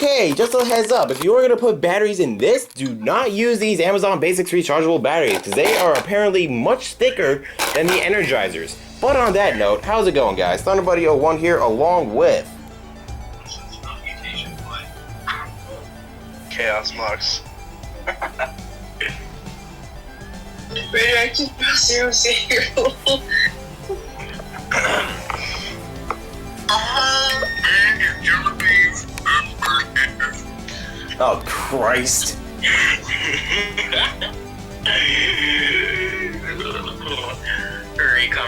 Okay, just a heads up, if you are going to put batteries in this, do not use these Amazon Basics rechargeable batteries, because they are apparently much thicker than the Energizers. But on that note, how's it going, guys? ThunderBuddy01 here, along with... Chaos Mox. Radioactive 0. Oh, Christ.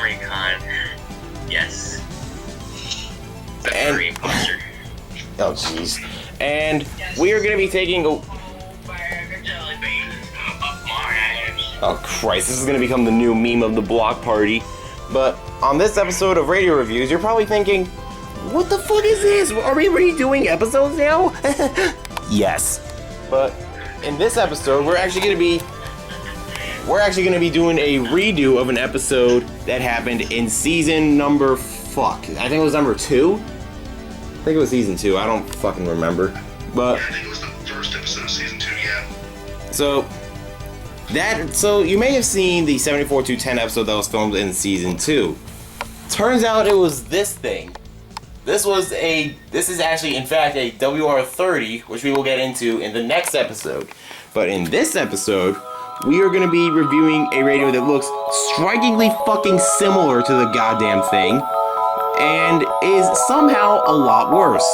Recon. Yes. The imposter. Oh, jeez. And we are going to be taking a... Oh, Christ, this is going to become the new meme of the block party. But on this episode of Radio Reviews, you're probably thinking, what the fuck is this? Are we redoing episodes now? Yes. But in this episode, we're actually going to be doing a redo of an episode that happened in season number I think it was number 2? I think it was season 2. I don't fucking remember. But I think it was the first episode of season 2, yeah. So you may have seen the 74-10 episode that was filmed in season 2. Turns out it was this thing. This is actually, in fact, a WR30, which we will get into in the next episode. But in this episode, we are going to be reviewing a radio that looks strikingly fucking similar to the goddamn thing, and is somehow a lot worse.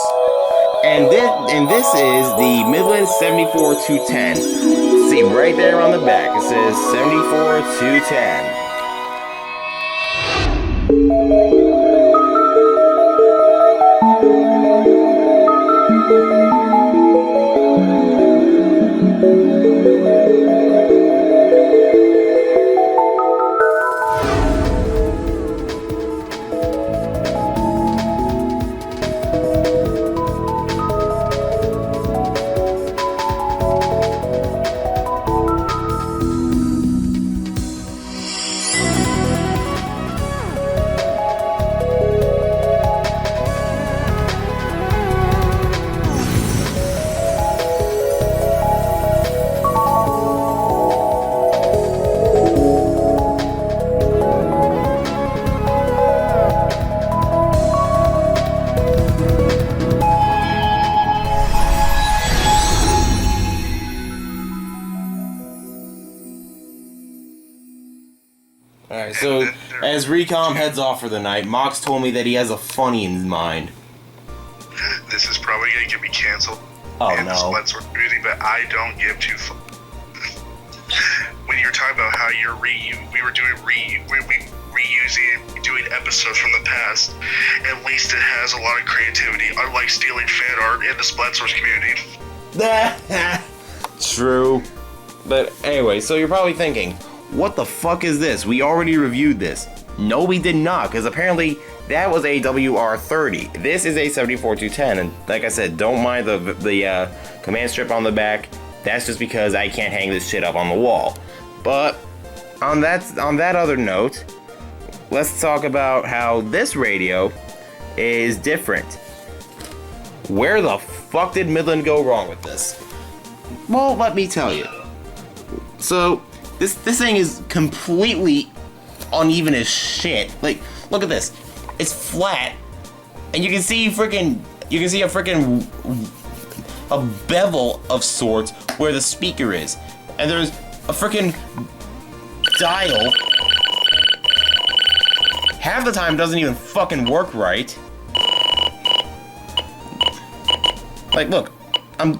And this is the Midland 74-10. See right there on the back, it says 74-10. Alright, so as Recom heads off for the night, Mox told me that he has a funny in mind. This is probably going to get me canceled in the Split community, but I don't give two fucks. When you're talking about how we were doing reusing, doing episodes from the past, at least it has a lot of creativity, unlike stealing fan art in the Split Source community. True. But anyway, so you're probably thinking, what the fuck is this? We already reviewed this. No, we did not, because apparently that was a WR30. This is a 74-10, and like I said, don't mind the command strip on the back. That's just because I can't hang this shit up on the wall. But on that other note, let's talk about how this radio is different. Where the fuck did Midland go wrong with this? Well, let me tell you. So, this thing is completely uneven as shit. Like, look at this. It's flat, and you can see a bevel of sorts where the speaker is, and there's a freaking dial. Half the time doesn't even fucking work right. Like, look, I'm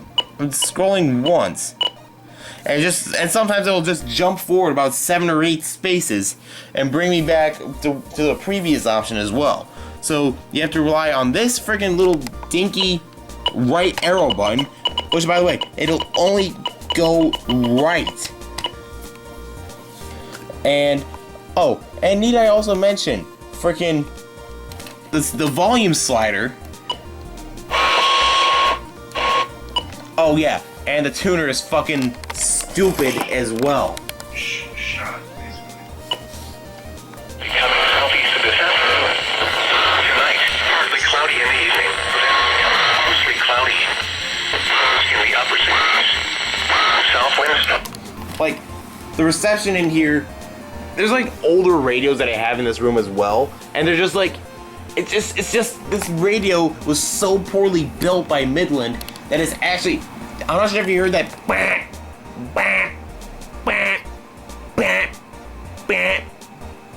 scrolling once. And sometimes it'll just jump forward about 7 or 8 spaces and bring me back to the previous option as well. So you have to rely on this freaking little dinky right arrow button, which, by the way, it'll only go right. And need I also mention freaking the volume slider. Oh yeah, and the tuner is fucking stupid as well. Becoming southeast of this afternoon. Tonight, partly cloudy in the evening. Mostly cloudy. like, the reception in here, there's like older radios that I have in this room as well, and they're just like, it's just, this radio was so poorly built by Midland that it's actually, I'm not sure if you heard that,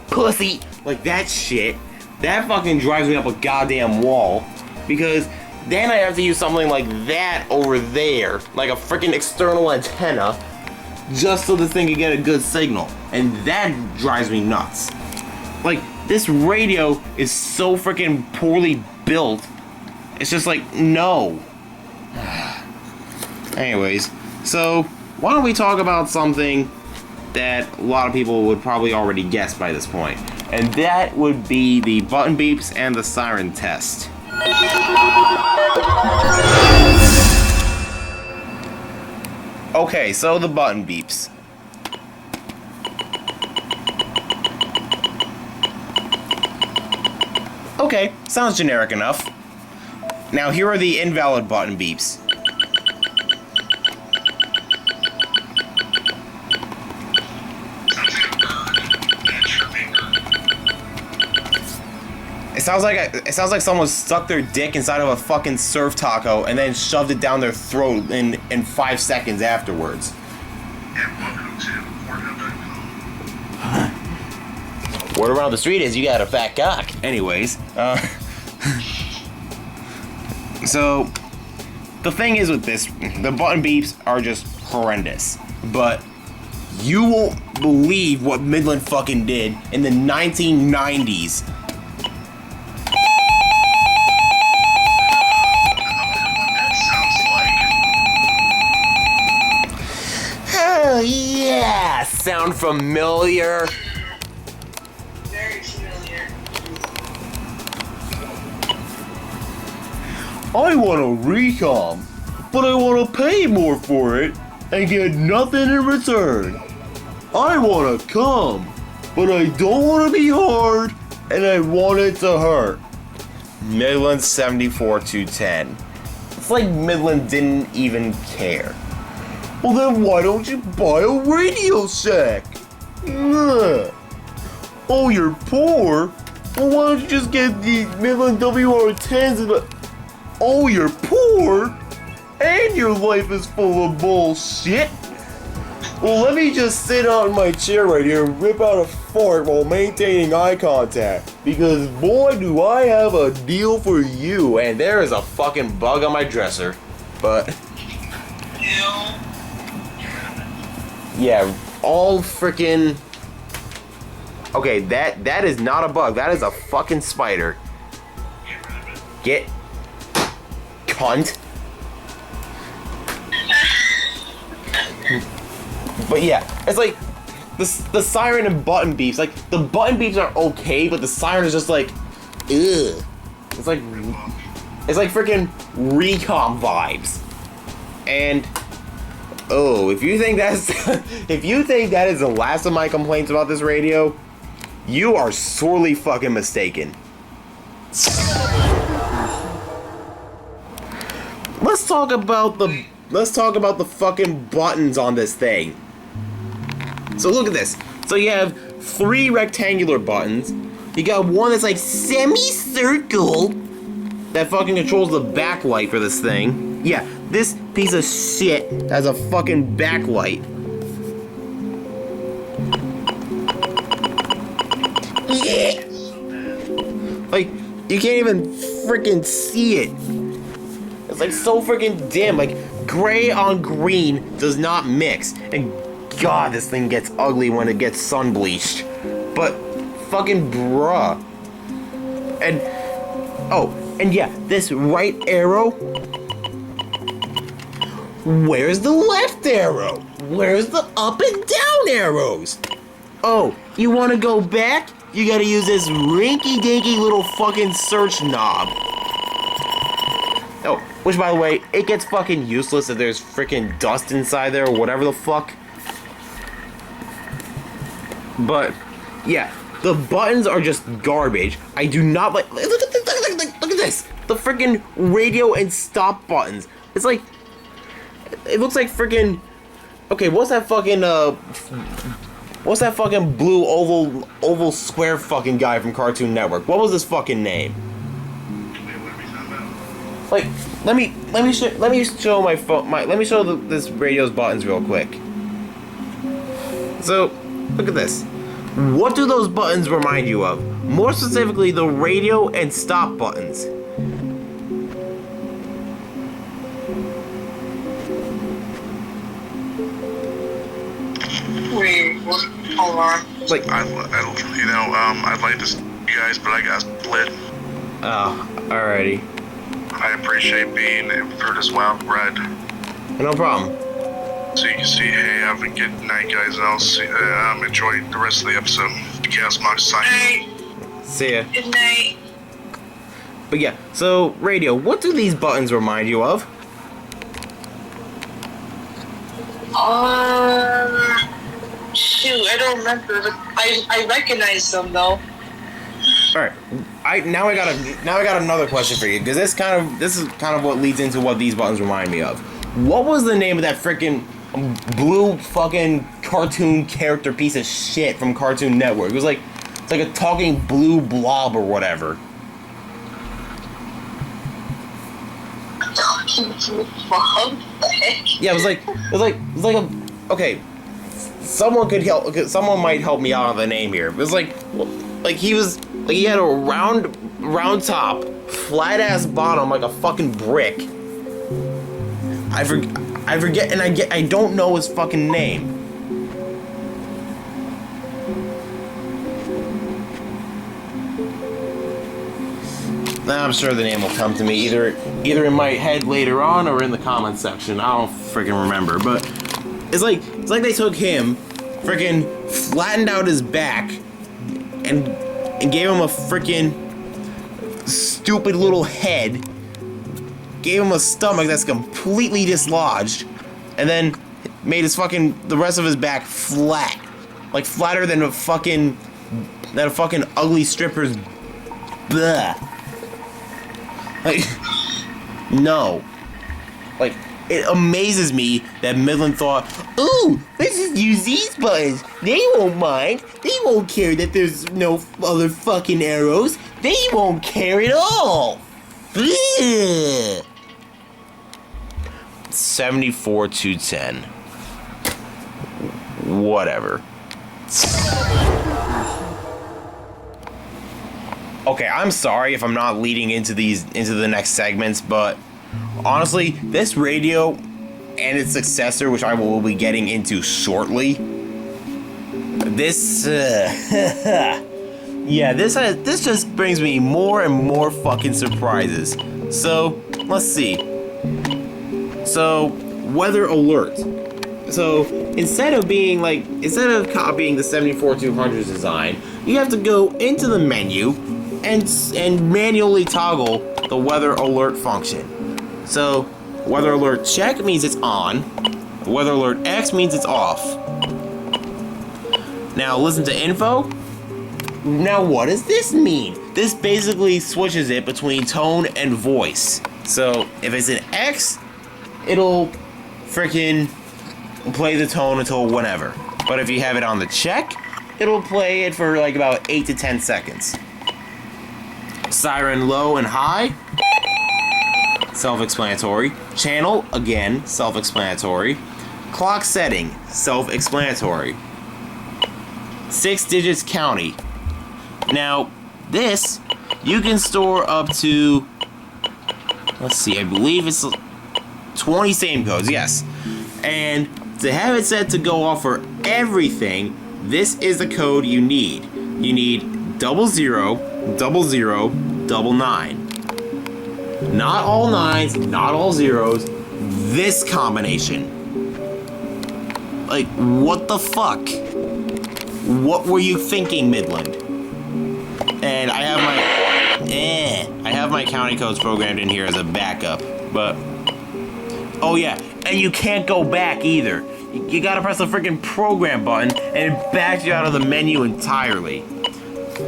pussy, like that shit, that fucking drives me up a goddamn wall, because then I have to use something like that over there, like a freaking external antenna, just so this thing can get a good signal, and that drives me nuts. Like, this radio is so freaking poorly built, it's just like, no. Anyways, so why don't we talk about something that a lot of people would probably already guess by this point, and that would be the button beeps and the siren test. Okay, so the button beeps. Okay, sounds generic enough. Now here are the invalid button beeps. It sounds like someone stuck their dick inside of a fucking surf taco and then shoved it down their throat in 5 seconds afterwards. And welcome to Pornhub.com. Word around the street is you got a fat cock. Anyways, so the thing is with this, the button beeps are just horrendous. But you won't believe what Midland fucking did in the 1990s. Yeah, sound familiar? Very familiar. I want a recom, but I want to pay more for it and get nothing in return. I want to come, but I don't want to be hard and I want it to hurt. Midland 74-210. It's like Midland didn't even care. Well then why don't you buy a Radio Shack? Ugh. Oh, you're poor? Well, why don't you just get the Midland WR10s and the... Oh, you're poor? And your life is full of bullshit? Well, let me just sit out in my chair right here and rip out a fart while maintaining eye contact. Because boy, do I have a deal for you. And there is a fucking bug on my dresser. But... Ew. yeah, all freaking... Okay, that is not a bug. That is a fucking spider. Get... cunt. But yeah, it's like... The siren and button beeps, like, the button beeps are okay, but the siren is just like... ugh. It's like freaking recom vibes. And... oh, if you think that's if you think that is the last of my complaints about this radio, you are sorely fucking mistaken. Let's talk about the fucking buttons on this thing. So look at this. So you have 3 rectangular buttons. You got one that's like semicircle that fucking controls the backlight for this thing. Yeah, this piece of shit has a fucking backlight. Like, you can't even freaking see it. It's like so freaking dim. Like, gray on green does not mix. And God, this thing gets ugly when it gets sun bleached. But fucking bruh. And oh, and yeah, this right arrow. Where's the left arrow? Where's the up and down arrows? Oh, you want to go back? You gotta use this rinky-dinky little fucking search knob. Oh, which by the way, it gets fucking useless if there's freaking dust inside there or whatever the fuck. But, yeah, the buttons are just garbage. I do not like... Look at this, look at this! The freaking radio and stop buttons. It's like... it looks like freaking... Okay, what's that fucking blue oval square fucking guy from Cartoon Network? What was his fucking name? Wait, what are we talking about? Like, let me show my phone. Let me show this radio's buttons real quick. So, look at this. What do those buttons remind you of? More specifically, the radio and stop buttons. Wait, what? Hold on. Like, I'd like to see you guys, but I got split. oh, alrighty, I appreciate being for this wild ride. no problem. So you can see, hey, have a good night, guys, and I'll see, enjoy the rest of the episode. Chaos Mox signing. Night. See ya. Good night. But yeah, so radio, what do these buttons remind you of? Shoot, I don't remember. But I recognize them though. All right, now I got another question for you, because this is kind of what leads into what these buttons remind me of. What was the name of that freaking blue fucking cartoon character piece of shit from Cartoon Network? It's like a talking blue blob or whatever. Yeah, it was like a, okay. Someone might help me out on the name here. It was like he had a round top, flat ass bottom, like a fucking brick. I forget, and I don't know his fucking name. I'm sure the name will come to me either in my head later on or in the comments section. I don't freaking remember, but it's like they took him, freaking flattened out his back, and gave him a freaking stupid little head, gave him a stomach that's completely dislodged, and then made the rest of his back flat, like flatter than a fucking ugly stripper's. Bleh. Like, no. Like, it amazes me that Midland thought, ooh, let's just use these buttons. They won't mind. They won't care that there's no other fucking arrows. They won't care at all. Bleh. 74 to 10. Whatever. Okay, I'm sorry if I'm not leading into the next segments, but honestly, this radio and its successor, which I will be getting into shortly, this just brings me more and more fucking surprises. So, let's see. So, weather alert. So, instead of copying the 74200's design, you have to go into the menu and manually toggle the weather alert function. So, weather alert check means it's on. Weather alert X means it's off. Now, listen to info. Now, what does this mean? This basically switches it between tone and voice. So, if it's an X, it'll freaking play the tone until whenever. But if you have it on the check, it'll play it for like about 8 to 10 seconds. Siren low and high, self-explanatory. Channel, again, self-explanatory. Clock setting, self-explanatory. 6 digits county. Now, this, you can store up to, let's see, I believe it's 20 same codes, yes. And to have it set to go off for everything, this is the code you need. You need 000099. Not all nines, not all zeros. This combination. Like, what the fuck? What were you thinking, Midland? And I have my county codes programmed in here as a backup, but oh yeah, and you can't go back either. You gotta press the freaking program button, and it backs you out of the menu entirely.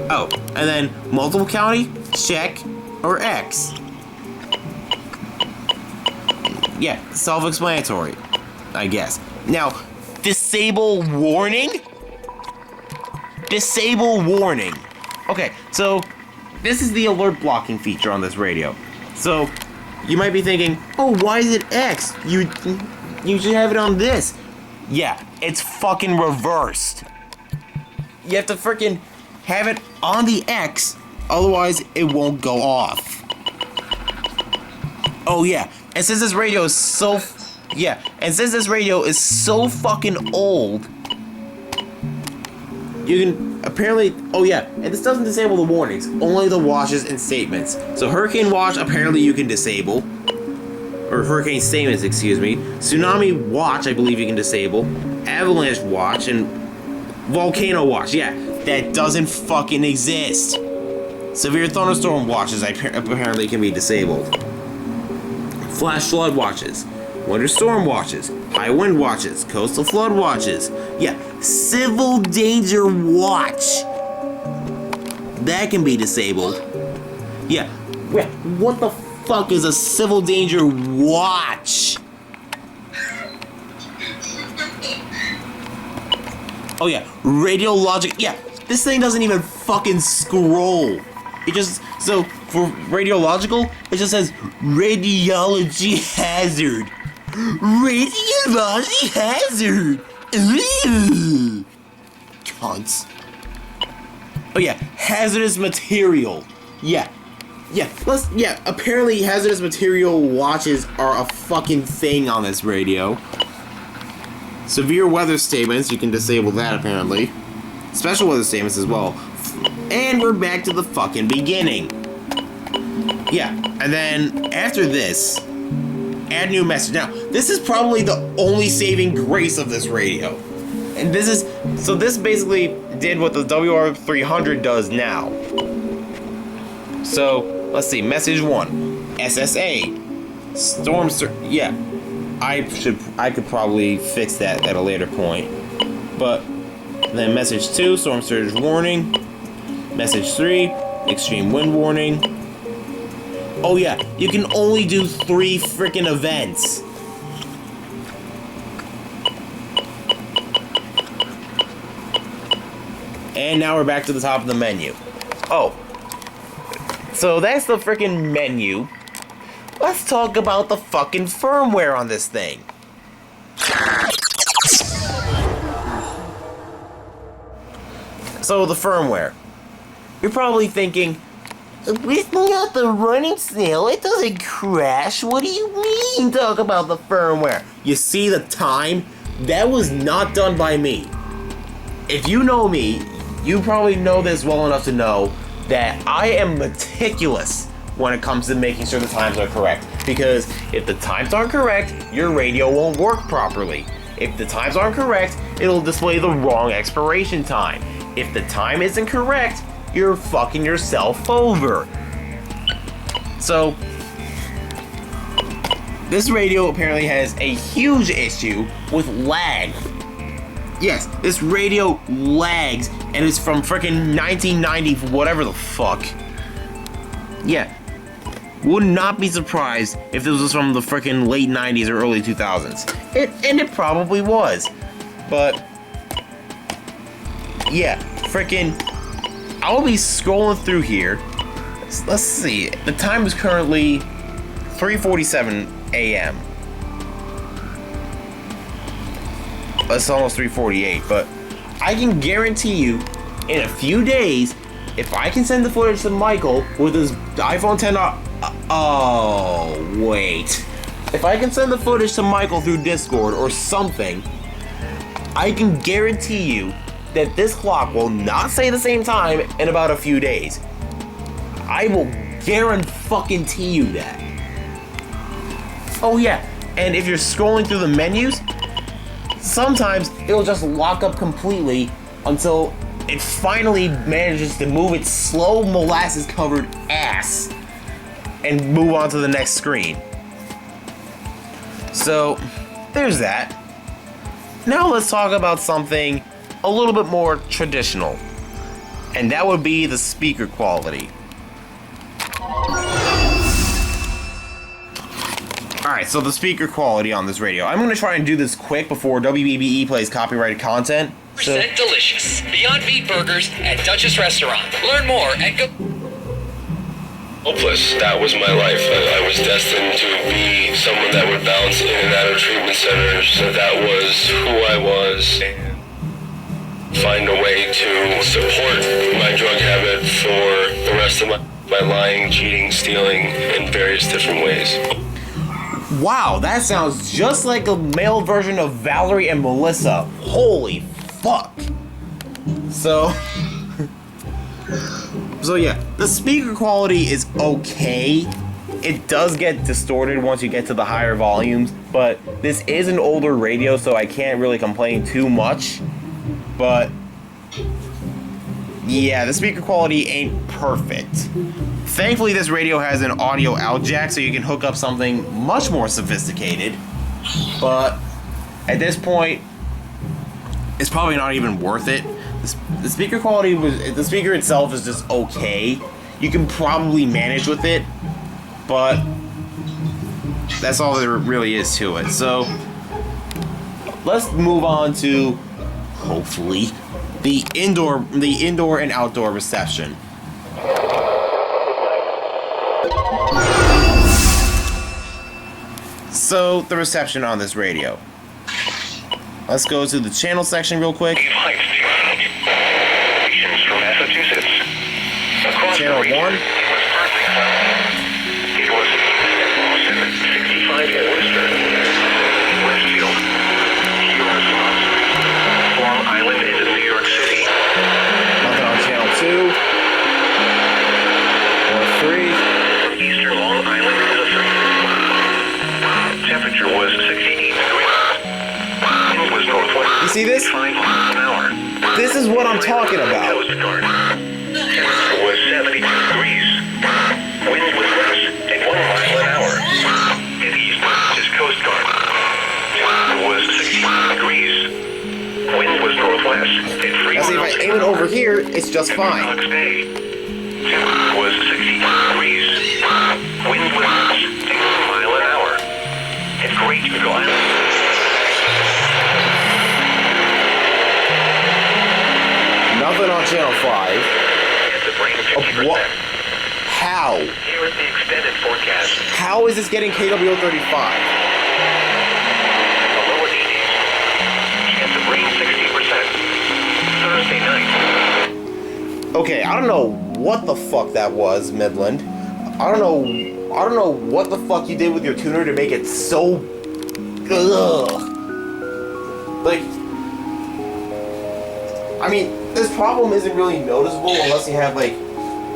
Oh, and then multiple county, check, or X. Yeah, self-explanatory, I guess. Now, Disable warning? Disable warning. Okay, so this is the alert blocking feature on this radio. So you might be thinking, oh, why is it X? You should have it on this. Yeah, it's fucking reversed. You have to freaking have it on the X, otherwise it won't go off. Oh yeah, and since this radio is so fucking old, you can apparently, oh yeah, and this doesn't disable the warnings, only the watches and statements. So Hurricane Watch, apparently you can disable, or Hurricane Statements, excuse me. Tsunami Watch, I believe you can disable. Avalanche Watch and Volcano Watch, yeah, that doesn't fucking exist. Severe Thunderstorm Watches apparently can be disabled. Flash Flood Watches, Winter Storm Watches, High Wind Watches, Coastal Flood Watches, yeah, Civil Danger Watch, that can be disabled. Yeah, what the fuck is a Civil Danger Watch? Oh yeah, Radiologic, yeah, this thing doesn't even fucking scroll. It just, so for radiological, it just says radiology hazard. Radiology hazard. Ugh. Cunts. Oh yeah, hazardous material. Yeah, apparently hazardous material watches are a fucking thing on this radio. Severe weather statements, you can disable that apparently. Special weather statements as well. And we're back to the fucking beginning. Yeah, and then after this, add new message. Now, this is probably the only saving grace of this radio. And this basically did what the WR300 does now. So, let's see, message 1, SSA, storm yeah, I could probably fix that at a later point. But then message 2, storm surge warning. Message 3, extreme wind warning. Oh yeah, you can only do 3 freaking events. And now we're back to the top of the menu. Oh, so that's the freaking menu. Let's talk about the fucking firmware on this thing. So the firmware. You're probably thinking, it's not the running snail, it doesn't crash. What do you mean talk about the firmware? You see the time? That was not done by me. If you know me, you probably know this well enough to know that I am meticulous when it comes to making sure the times are correct. Because if the times aren't correct, your radio won't work properly. If the times aren't correct, it'll display the wrong expiration time. If the time isn't correct, you're fucking yourself over. So, this radio apparently has a huge issue with lag. Yes, this radio lags, and it's from frickin' 1990, whatever the fuck. Yeah, would not be surprised if this was from the frickin' late 90s or early 2000s. And it probably was. But, yeah, frickin', I'll be scrolling through here. Let's see, the time is currently 3:47 a.m. It's almost 3:48, but I can guarantee you, in a few days, if I can send the footage to Michael with his iPhone 10, oh, wait. If I can send the footage to Michael through Discord or something, I can guarantee you that this clock will not say the same time in about a few days. I will guarantee you that. Oh yeah, and if you're scrolling through the menus, sometimes it'll just lock up completely until it finally manages to move its slow molasses covered ass and move on to the next screen. So, there's that. Now let's talk about something a little bit more traditional, and that would be the speaker quality. Alright, so the speaker quality on this radio. I'm going to try and do this quick before WBBE plays copyrighted content. So, % delicious. Beyond Meat Burgers at Duchess Restaurant. Learn more at Hopeless. That was my life. I was destined to be someone that would bounce in and out of treatment centers. So that was who I was. And find a way to support my drug habit for the rest of my lying, cheating, stealing in various different ways. wow, that sounds just like a male version of Valerie and Melissa. Holy fuck. So yeah, the speaker quality is okay. It does get distorted once you get to the higher volumes, but this is an older radio, so I can't really complain too much. But yeah, the speaker quality ain't perfect. Thankfully, this radio has an audio out jack, so you can hook up something much more sophisticated. But at this point, it's probably not even worth it. The speaker quality the speaker itself is just okay. You can probably manage with it, but that's all there really is to it. So let's move on to, hopefully, the indoor and outdoor reception. So the reception on this radio. Let's go to the channel section real quick. From Massachusetts. Across Channel the region, 1. It was partly cloudy. It was 65 in Worcester. Westfield. Humorous loss. Long Island is in New York City. Nothing on channel 2 or 3. Eastern Long Island is a 3. Temperature was 68 degrees. Wind was northwest. You see this? 5 miles an hour. This is what I'm talking about. Coast Guard. Temperature was 72 degrees. Wind was less at 1 mile an hour. And east is Coast Guard. Temperature was 61 degrees. Wind was northwest at 3 Now see, if I aim it over here, it's just fine. Alex Bay. Temperature was 62 degrees. Wind was less at 1 mile an hour. At Great Eagle Island. Nothing on channel 5. Chance of rain 50%. What? How? Here is the extended forecast. How is this getting KWO 35? The lower 80s. Chance of rain 60%. Thursday night. Okay, I don't know what the fuck that was, Midland. I don't know what the fuck you did with your tuner to make it so ugh. Like, I mean, this problem isn't really noticeable unless you have like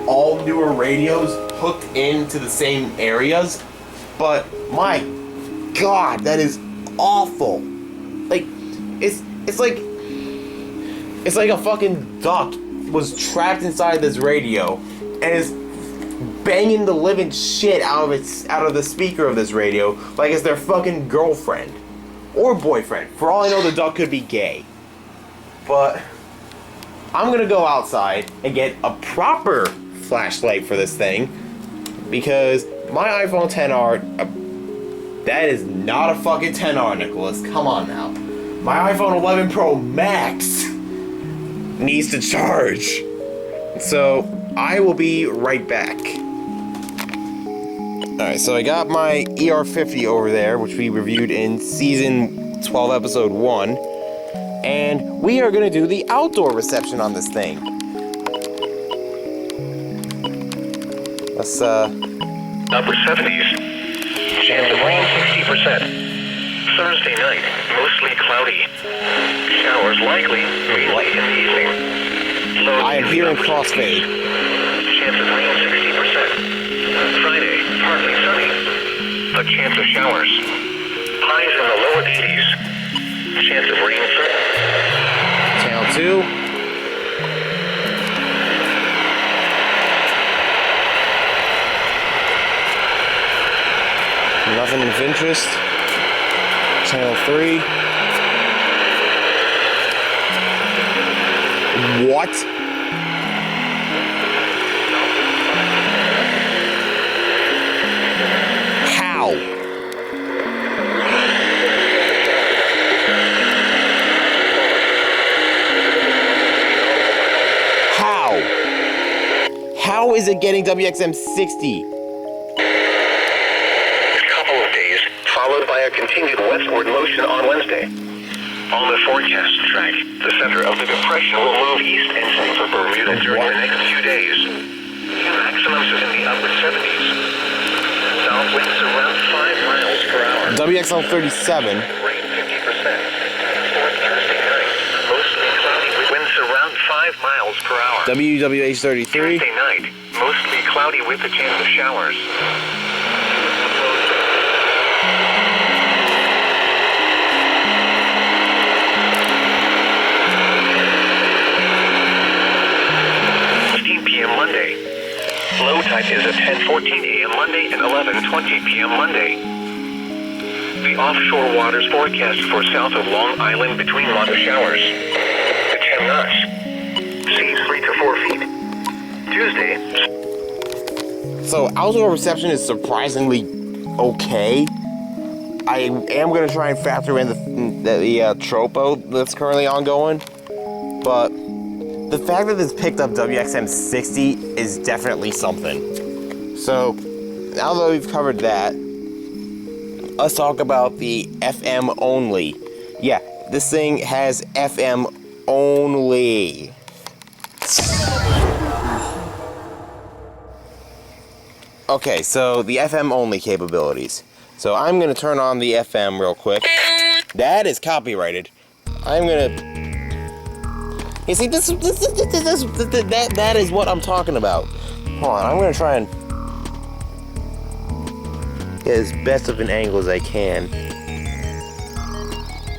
all newer radios hooked into the same areas. But my god, that is awful. Like, it's like a fucking duck was trapped inside this radio and is banging the living shit out of the speaker of this radio like it's their fucking girlfriend or boyfriend. For all I know, the duck could be gay. But I'm gonna go outside and get a proper flashlight for this thing, because my iPhone XR, that is not a fucking XR, Nicholas. Come on now. My iPhone 11 Pro Max needs to charge. So I will be right back. Alright, so I got my ER50 over there, which we reviewed in Season 12, Episode 1. And we are going to do the outdoor reception on this thing. Let's, Upper 70s. Chance of rain 60%. Thursday night, mostly cloudy. Showers likely, mainly in the evening. Low I am hearing crossfade. Chance of rain 60%. Friday, partly sunny. A chance of showers. Highs in the lower 80s. Chance of rain 30. Channel 2. Nothing of interest. Channel 3. What? How? it getting WXM60? A couple of days, followed by a continued westward motion on Wednesday. On the forecast track, the center of the depression will move east and south for Bermuda during the next few days. Maximums in the upper 70s. South winds around 5 miles per hour. WXL37. Rain 50%. For Thursday night, mostly cloudy with winds around 5 miles per hour. WWH33. Tuesday night, mostly cloudy with a chance of showers. Monday. Low tide is at 10:14 a.m. Monday and 11:20 p.m. Monday. The offshore waters forecast for south of Long Island between lots of showers. At 10 knots. Seas 3 to 4 feet. Tuesday. So outdoor reception is surprisingly okay. I am going to try and factor in the tropo that's currently ongoing, but the fact that this picked up WXM60 is definitely something. So, now that we've covered that, let's talk about the FM only. Yeah, this thing has FM only. Okay, so the FM only capabilities. So I'm going to turn on the FM real quick. That is copyrighted. I'm going to... You see, that is what I'm talking about. Hold on, I'm gonna try and get as best of an angle as I can.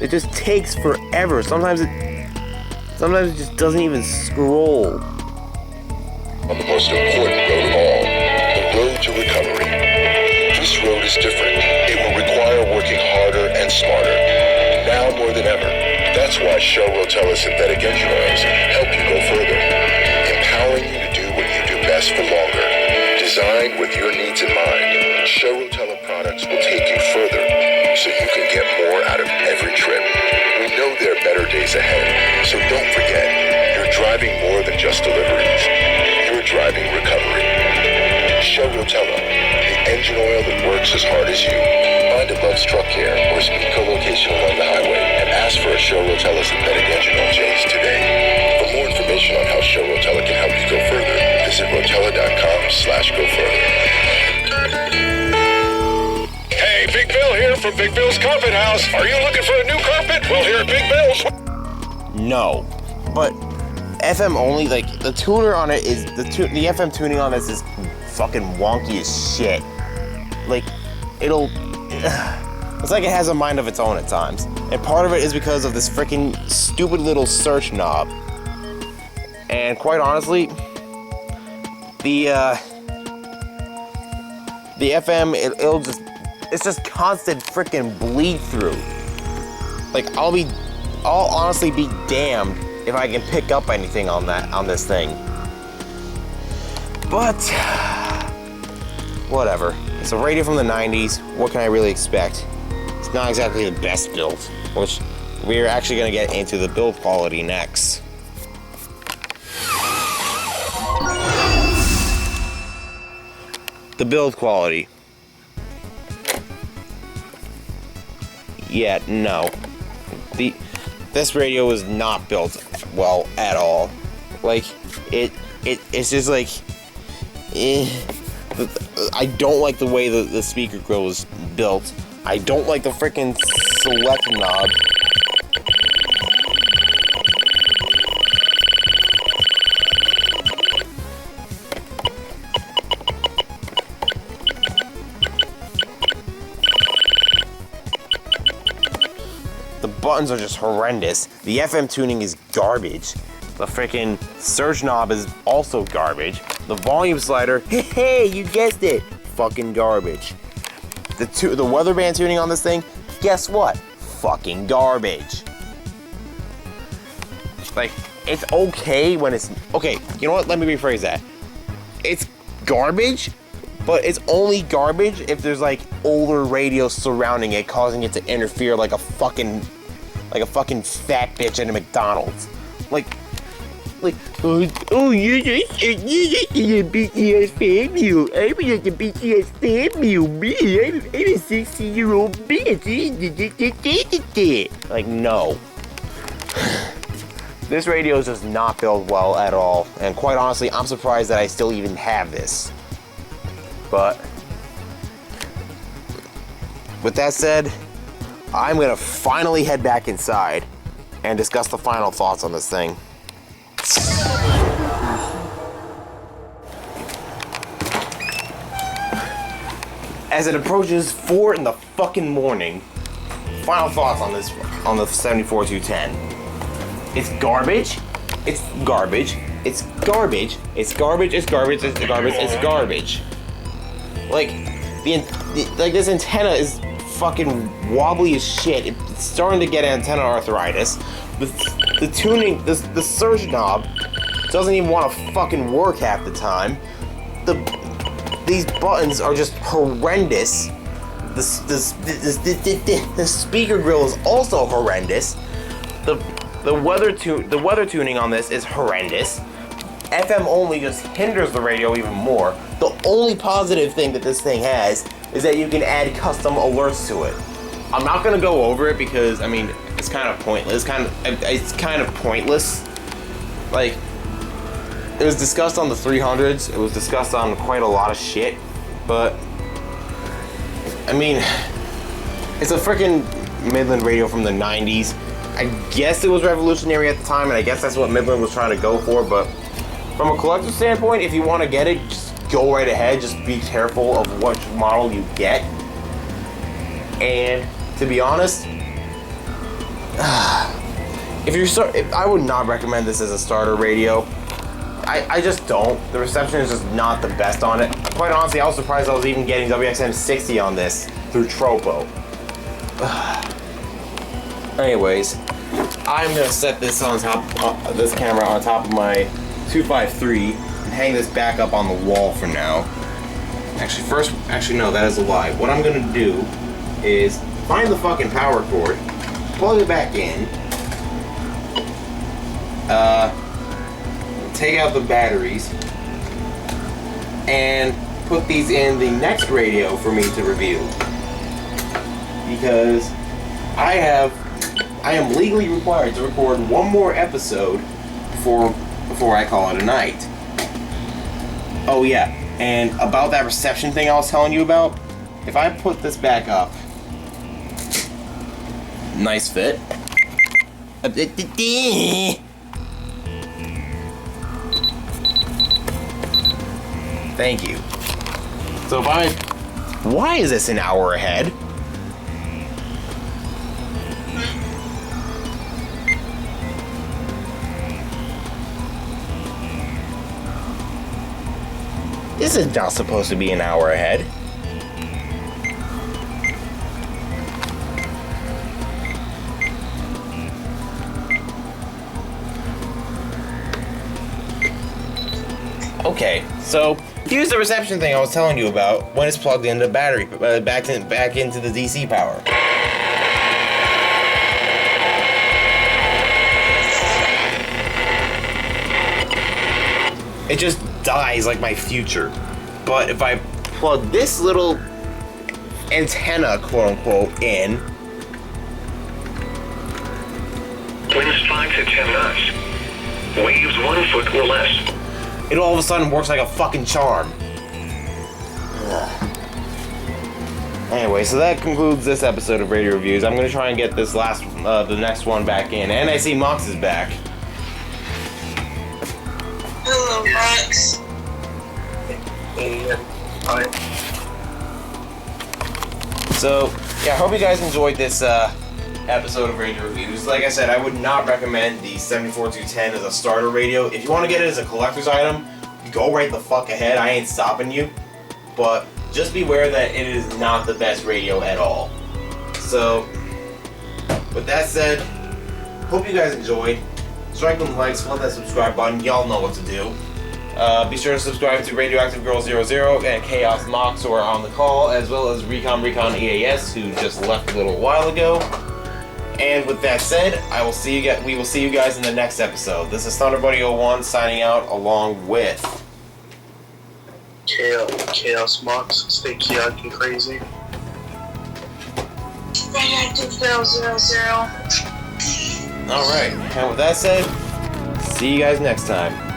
It just takes forever. Sometimes it just doesn't even scroll. On the most important road of all, the road to recovery. This road is different. It will require working harder and smarter. Now more than ever. That's why Show Rotella synthetic engine oils help you go further, empowering you to do what you do best for longer. Designed with your needs in mind, Show Rotella products will take you further, so you can get more out of every trip. We know there are better days ahead, so don't forget, you're driving more than just deliveries. You're driving recovery. Show Rotella, the engine oil that works as hard as you. Find a Love's Truck Care or speed co-location along the highway and ask for a Show Rotella synthetic engine oil change today. For more information on how Show Rotella can help you go further, visit rotella.com/go further. Hey, Big Bill here from Big Bill's Carpet House. Are you looking for a new carpet? Well, here at Big Bill's. No, but FM only, like, the tuner on it is, the FM tuning on this is fucking wonky as shit. Like, it's like it has a mind of its own at times. And part of it is because of this freaking stupid little search knob. And quite honestly, the FM, it's just constant freaking bleed through. Like, I'll honestly be damned if I can pick up anything on this thing. But whatever. It's a radio from the 90s. What can I really expect? It's not exactly the best build, which we're actually going to get into the build quality next. The build quality. Yeah, no. This radio was not built well at all. Like, it's just like, I don't like the way the speaker grill is built. I don't like the freaking select knob. The buttons are just horrendous. The FM tuning is garbage. The freaking search knob is also garbage. The volume slider, hey, you guessed it, fucking garbage. The weather band tuning on this thing, guess what? Fucking garbage. Like, it's okay when it's, okay, you know what, let me rephrase that. It's garbage, but it's only garbage if there's like older radios surrounding it, causing it to interfere like a fucking fat bitch at a McDonald's. Like, Like, oh, you're just a BTS fan mule. I was just a BTS fan mule. Me, I'm a 16-year-old bitch. Like, no. This radio is just not built well at all. And quite honestly, I'm surprised that I still even have this. But with that said, I'm gonna finally head back inside and discuss the final thoughts on this thing. As it approaches 4 in the fucking morning, final thoughts on this, on the 74210. It's garbage. It's garbage. It's garbage. It's garbage. It's garbage. It's garbage. It's garbage. Like like this antenna is fucking wobbly as shit. It's starting to get antenna arthritis. The tuning, the surge knob doesn't even want to fucking work half the time. These buttons are just horrendous. The speaker grill is also horrendous. The weather tuning on this is horrendous. FM only just hinders the radio even more. The only positive thing that this thing has is that you can add custom alerts to it. I'm not gonna go over it because I mean it's kind of pointless. It's kind of pointless. Like, it was discussed on the 300s. It was discussed on quite a lot of shit, but I mean, it's a freaking Midland radio from the 90s. I guess it was revolutionary at the time, and I guess that's what Midland was trying to go for, but from a collector standpoint, if you want to get it, just go right ahead. Just be careful of which model you get. And to be honest, I would not recommend this as a starter radio. I just don't. The reception is just not the best on it. Quite honestly, I was surprised I was even getting WXM 60 on this through Tropo. Anyways, I'm gonna set this on top, this camera on top of my 253 and hang this back up on the wall for now. Actually no, that is a lie. What I'm gonna do is find the fucking power cord, plug it back in, take out the batteries, and put these in the next radio for me to review. Because I am legally required to record one more episode before I call it a night. Oh yeah, and about that reception thing I was telling you about, if I put this back up, nice fit. Thank you. So why is this an hour ahead? This is not supposed to be an hour ahead. Okay, so here's the reception thing I was telling you about when it's plugged into battery, back into the DC power. It just dies like my future. But if I plug this little antenna, quote unquote, in, Winds 5 to 10 knots. Waves 1 foot or less. it all of a sudden works like a fucking charm. Anyway, so that concludes this episode of Radio Reviews. I'm gonna try and get this the next one back in. And I see Mox is back. Hello, Max. So, yeah, I hope you guys enjoyed this episode of Radio Reviews. Like I said, I would not recommend the 74210 as a starter radio. If you want to get it as a collector's item, go right the fuck ahead. I ain't stopping you. But just beware that it is not the best radio at all. So, with that said, hope you guys enjoyed. Strike them likes, hit that subscribe button. Y'all know what to do. Be sure to subscribe to Radioactive Girl 00 and Chaos Mox, who are on the call, as well as Recon EAS, who just left a little while ago. And with that said, we will see you guys in the next episode. This is ThunderBuddy01 signing out along with Chaos Mox, stay chaotic and crazy. Radioactive 000. Alright, and with that said, see you guys next time.